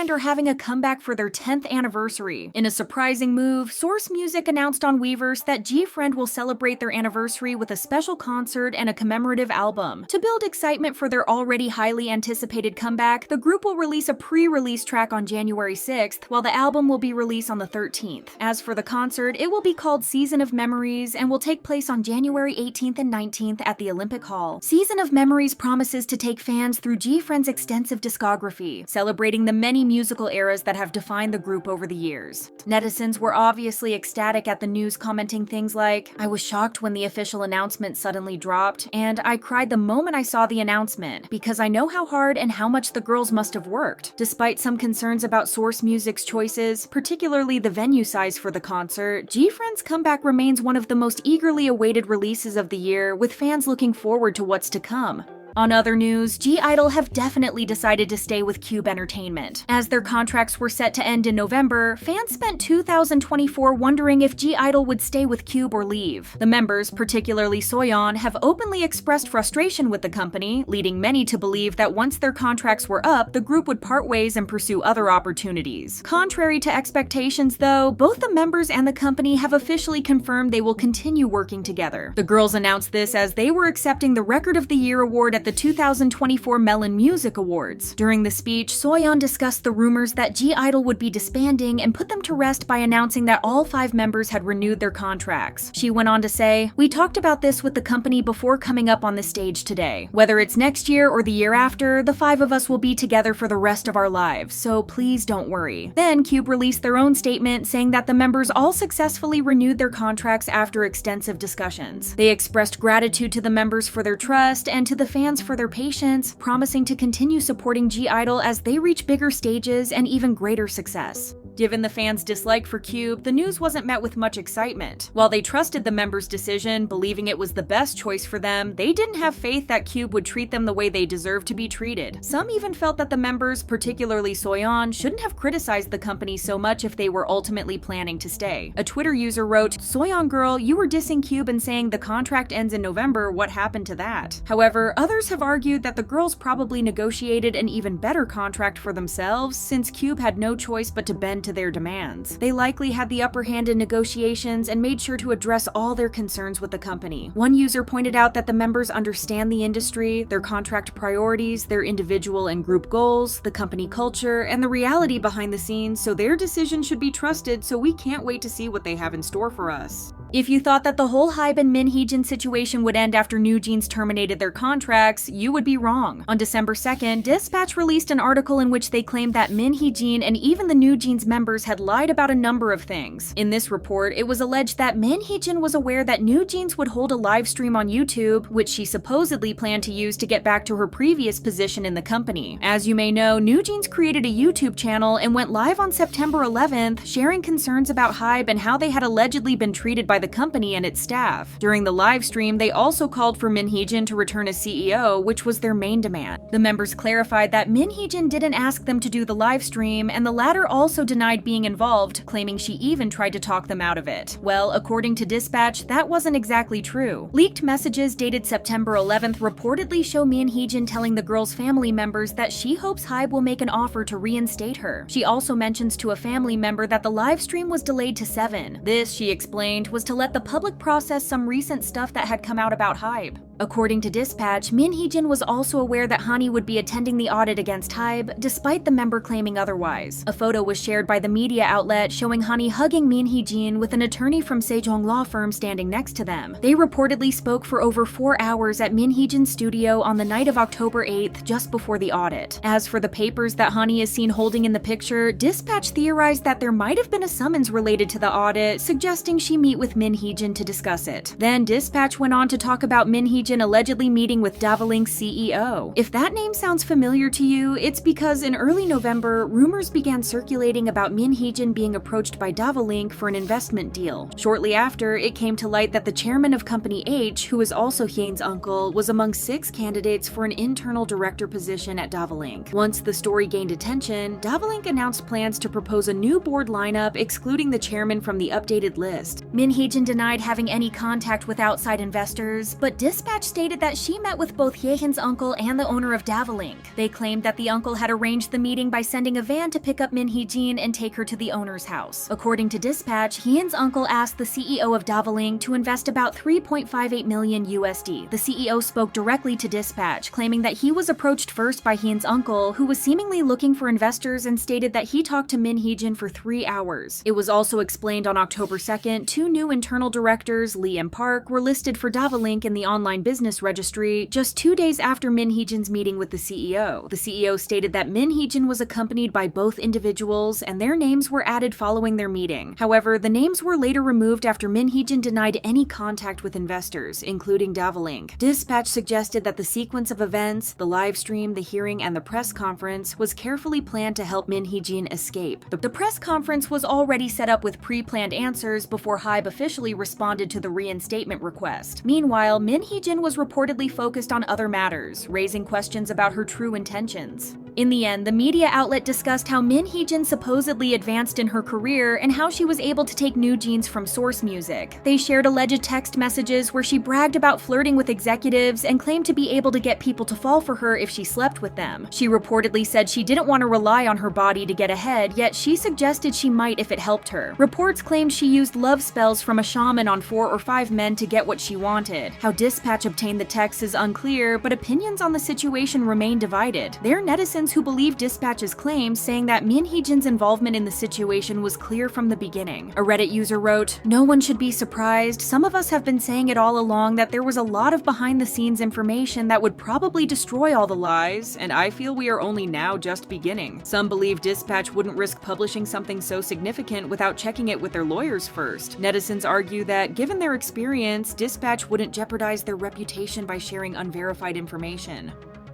GFRIEND are having a comeback for their 10th anniversary. In a surprising move, Source Music announced on Weverse that GFRIEND will celebrate their anniversary with a special concert and a commemorative album. To build excitement for their already highly anticipated comeback, the group will release a pre-release track on January 6th, while the album will be released on the 13th. As for the concert, it will be called Season of Memories and will take place on January 18th and 19th at the Olympic Hall. Season of Memories promises to take fans through GFRIEND's extensive discography, celebrating the many musical eras that have defined the group over the years. Netizens were obviously ecstatic at the news, commenting things like, "I was shocked when the official announcement suddenly dropped, and I cried the moment I saw the announcement, because I know how hard and how much the girls must have worked." Despite some concerns about Source Music's choices, particularly the venue size for the concert, GFRIEND's comeback remains one of the most eagerly awaited releases of the year, with fans looking forward to what's to come. On other news, (G)I-DLE have definitely decided to stay with Cube Entertainment. As their contracts were set to end in November, fans spent 2024 wondering if (G)I-DLE would stay with Cube or leave. The members, particularly Soyeon, have openly expressed frustration with the company, leading many to believe that once their contracts were up, the group would part ways and pursue other opportunities. Contrary to expectations, though, both the members and the company have officially confirmed they will continue working together. The girls announced this as they were accepting the Record of the Year award at the 2024 Melon Music Awards. During the speech, Soyeon discussed the rumors that (G)I-DLE would be disbanding and put them to rest by announcing that all 5 members had renewed their contracts. She went on to say, "We talked about this with the company before coming up on the stage today. Whether it's next year or the year after, the 5 of us will be together for the rest of our lives, so please don't worry." Then Cube released their own statement saying that the members all successfully renewed their contracts after extensive discussions. They expressed gratitude to the members for their trust and to the fans for their patience, promising to continue supporting (G)I-DLE as they reach bigger stages and even greater success. Given the fans' dislike for Cube, the news wasn't met with much excitement. While they trusted the members' decision, believing it was the best choice for them, they didn't have faith that Cube would treat them the way they deserve to be treated. Some even felt that the members, particularly Soyeon, shouldn't have criticized the company so much if they were ultimately planning to stay. A Twitter user wrote, "Soyeon girl, you were dissing Cube and saying the contract ends in November, what happened to that?" However, others have argued that the girls probably negotiated an even better contract for themselves, since Cube had no choice but to bend to their demands. They likely had the upper hand in negotiations and made sure to address all their concerns with the company. One user pointed out that the members understand the industry, their contract priorities, their individual and group goals, the company culture, and the reality behind the scenes, so their decision should be trusted, so we can't wait to see what they have in store for us. If you thought that the whole Hybe and Min Hee Jin situation would end after NewJeans terminated their contracts, you would be wrong. On December 2nd, Dispatch released an article in which they claimed that Min Hee Jin and even the NewJeans members had lied about a number of things. In this report, it was alleged that Min Hee Jin was aware that NewJeans would hold a live stream on YouTube, which she supposedly planned to use to get back to her previous position in the company. As you may know, NewJeans created a YouTube channel and went live on September 11th, sharing concerns about Hybe and how they had allegedly been treated by the company and its staff. During the live stream, they also called for Min Hee Jin to return as CEO, which was their main demand. The members clarified that Min Hee Jin didn't ask them to do the live stream, and the latter also denied being involved, claiming she even tried to talk them out of it. Well, according to Dispatch, that wasn't exactly true. Leaked messages dated September 11th reportedly show Min Hee Jin telling the girl's family members that she hopes Hybe will make an offer to reinstate her. She also mentions to a family member that the live stream was delayed to 7. This, she explained, was to let the public process some recent stuff that had come out about Hybe. According to Dispatch, Min Hee Jin was also aware that Hani would be attending the audit against Hybe, despite the member claiming otherwise. A photo was shared by the media outlet showing Hani hugging Min Hee Jin with an attorney from Sejong law firm standing next to them. They reportedly spoke for over 4 hours at Min Hee Jin's studio on the night of October 8th, just before the audit. As for the papers that Hani is seen holding in the picture, Dispatch theorized that there might have been a summons related to the audit, suggesting she meet with Min Hee Jin to discuss it. Then Dispatch went on to talk about Min Hee Jin allegedly meeting with Davalink's CEO. If that name sounds familiar to you, it's because in early November, rumors began circulating about Min Hee Jin being approached by Davalink for an investment deal. Shortly after, it came to light that the chairman of Company H, who is also Hyun's uncle, was among 6 candidates for an internal director position at Davalink. Once the story gained attention, Davalink announced plans to propose a new board lineup excluding the chairman from the updated list. Min Hee Jin denied having any contact with outside investors, but Dispatch Dispatch stated that she met with both Hye-jin's uncle and the owner of DLE. They claimed that the uncle had arranged the meeting by sending a van to pick up Min Hee Jin and take her to the owner's house. According to Dispatch, Hye-jin's uncle asked the CEO of DLE to invest about $3.58 million USD. The CEO spoke directly to Dispatch, claiming that he was approached first by Hye-jin's uncle, who was seemingly looking for investors, and stated that he talked to Min Hee Jin for 3 hours. It was also explained on October 2nd, 2 new internal directors, Lee and Park, were listed for DLE in the online business registry just 2 days after Min Hee Jin's meeting with the CEO. The CEO stated that Min Hee Jin was accompanied by both individuals, and their names were added following their meeting. However, the names were later removed after Min Hee Jin denied any contact with investors, including DLE. Dispatch suggested that the sequence of events, the live stream, the hearing, and the press conference was carefully planned to help Min Hee Jin escape. The press conference was already set up with pre-planned answers before HYBE officially responded to the reinstatement request. Meanwhile, Min Hee Jin was reportedly focused on other matters, raising questions about her true intentions. In the end, the media outlet discussed how Min Hee Jin supposedly advanced in her career and how she was able to take new jeans from Source Music. They shared alleged text messages where she bragged about flirting with executives and claimed to be able to get people to fall for her if she slept with them. She reportedly said she didn't want to rely on her body to get ahead, yet she suggested she might if it helped her. Reports claimed she used love spells from a shaman on 4 or 5 men to get what she wanted. How Dispatch obtained the text is unclear, but opinions on the situation remain divided. There are netizens who believe Dispatch's claims, saying that Min Hee Jin's involvement in the situation was clear from the beginning. A Reddit user wrote, "No one should be surprised. Some of us have been saying it all along that there was a lot of behind-the-scenes information that would probably destroy all the lies, and I feel we are only now just beginning." Some believe Dispatch wouldn't risk publishing something so significant without checking it with their lawyers first. Netizens argue that, given their experience, Dispatch wouldn't jeopardize their reputation by sharing unverified information.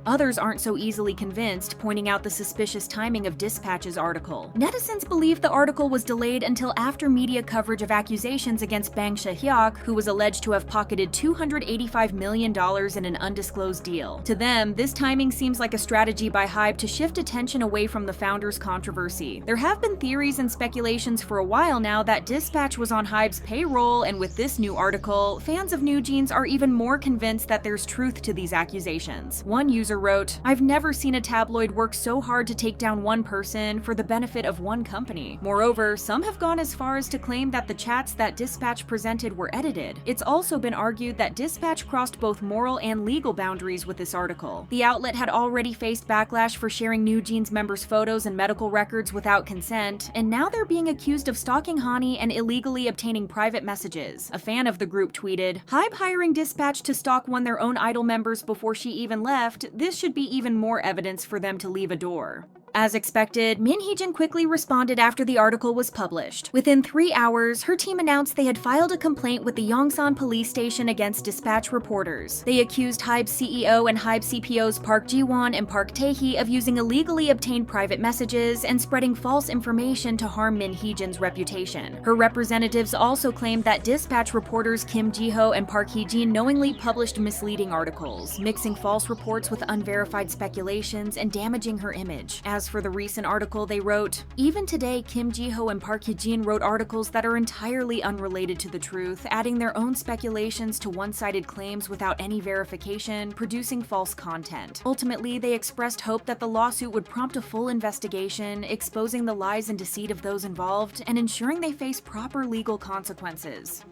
Others aren't so easily convinced, pointing out the suspicious timing of Dispatch's article. Netizens believe the article was delayed until after media coverage of accusations against Bang Se-hyuk, who was alleged to have pocketed $285 million in an undisclosed deal. To them, this timing seems like a strategy by HYBE to shift attention away from the founder's controversy. There have been theories and speculations for a while now that Dispatch was on HYBE's payroll, and with this new article, fans of New Jeans are even more convinced that there's truth to these accusations. One user wrote, "I've never seen a tabloid work so hard to take down one person for the benefit of one company." Moreover, some have gone as far as to claim that the chats that Dispatch presented were edited. It's also been argued that Dispatch crossed both moral and legal boundaries with this article. The outlet had already faced backlash for sharing New Jeans members' photos and medical records without consent, and now they're being accused of stalking Hani and illegally obtaining private messages. A fan of the group tweeted, "HYBE hiring Dispatch to stalk one their own idol members before she even left. This should be even more evidence for them to leave a door." As expected, Min Hee Jin quickly responded after the article was published. Within 3 hours, her team announced they had filed a complaint with the Yongsan police station against Dispatch reporters. They accused HYBE CEO and HYBE CPOs Park Ji-won and Park Tae-hee of using illegally obtained private messages and spreading false information to harm Min Hee Jin's reputation. Her representatives also claimed that Dispatch reporters Kim Ji-ho and Park Hee-jin knowingly published misleading articles, mixing false reports with unverified speculations and damaging her image. As for the recent article, they wrote, "Even today, Kim Ji-ho and Park Hee-jin wrote articles that are entirely unrelated to the truth, adding their own speculations to one-sided claims without any verification, producing false content." Ultimately, they expressed hope that the lawsuit would prompt a full investigation, exposing the lies and deceit of those involved, and ensuring they face proper legal consequences.